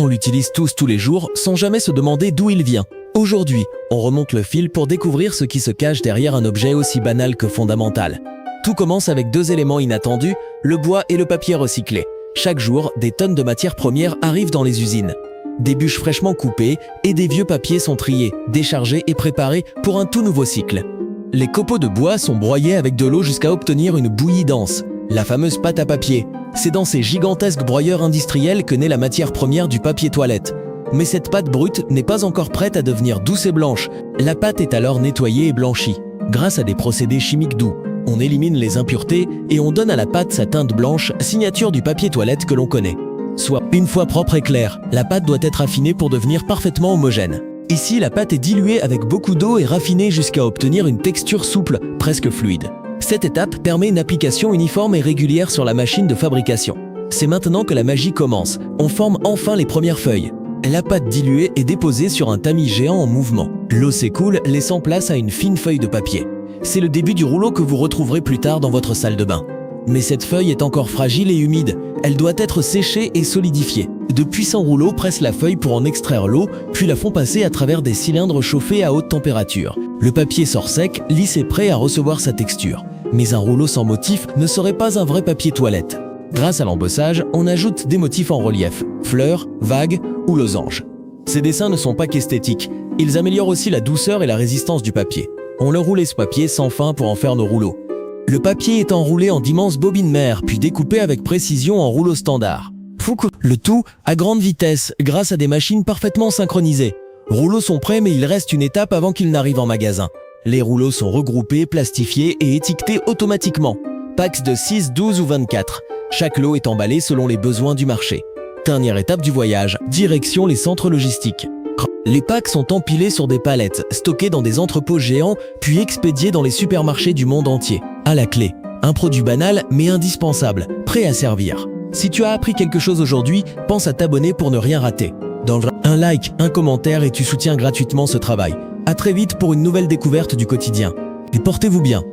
On l'utilise tous les jours sans jamais se demander d'où il vient. Aujourd'hui, on remonte le fil pour découvrir ce qui se cache derrière un objet aussi banal que fondamental. Tout commence avec deux éléments inattendus, le bois et le papier recyclé. Chaque jour, des tonnes de matières premières arrivent dans les usines. Des bûches fraîchement coupées et des vieux papiers sont triés, déchargés et préparés pour un tout nouveau cycle. Les copeaux de bois sont broyés avec de l'eau jusqu'à obtenir une bouillie dense, la fameuse pâte à papier. C'est dans ces gigantesques broyeurs industriels que naît la matière première du papier toilette. Mais cette pâte brute n'est pas encore prête à devenir douce et blanche. La pâte est alors nettoyée et blanchie. Grâce à des procédés chimiques doux, on élimine les impuretés et on donne à la pâte sa teinte blanche, signature du papier toilette que l'on connaît. Soit, une fois propre et claire, la pâte doit être affinée pour devenir parfaitement homogène. Ici, la pâte est diluée avec beaucoup d'eau et raffinée jusqu'à obtenir une texture souple, presque fluide. Cette étape permet une application uniforme et régulière sur la machine de fabrication. C'est maintenant que la magie commence. On forme enfin les premières feuilles. La pâte diluée est déposée sur un tamis géant en mouvement. L'eau s'écoule, laissant place à une fine feuille de papier. C'est le début du rouleau que vous retrouverez plus tard dans votre salle de bain. Mais cette feuille est encore fragile et humide. Elle doit être séchée et solidifiée. De puissants rouleaux pressent la feuille pour en extraire l'eau, puis la font passer à travers des cylindres chauffés à haute température. Le papier sort sec, lisse et prêt à recevoir sa texture. Mais un rouleau sans motif ne serait pas un vrai papier toilette. Grâce à l'embossage, on ajoute des motifs en relief, fleurs, vagues ou losanges. Ces dessins ne sont pas qu'esthétiques, ils améliorent aussi la douceur et la résistance du papier. On leur roulait ce papier sans fin pour en faire nos rouleaux. Le papier est enroulé en d'immenses bobines mères, puis découpé avec précision en rouleaux standards. Le tout à grande vitesse, grâce à des machines parfaitement synchronisées. Rouleaux sont prêts, mais il reste une étape avant qu'ils n'arrivent en magasin. Les rouleaux sont regroupés, plastifiés et étiquetés automatiquement. Packs de 6, 12 ou 24. Chaque lot est emballé selon les besoins du marché. Dernière étape du voyage, direction les centres logistiques. Les packs sont empilés sur des palettes, stockés dans des entrepôts géants, puis expédiés dans les supermarchés du monde entier. À la clé, un produit banal mais indispensable, prêt à servir. Si tu as appris quelque chose aujourd'hui, pense à t'abonner pour ne rien rater. Un like, un commentaire et tu soutiens gratuitement ce travail. À très vite pour une nouvelle découverte du quotidien. Et portez-vous bien.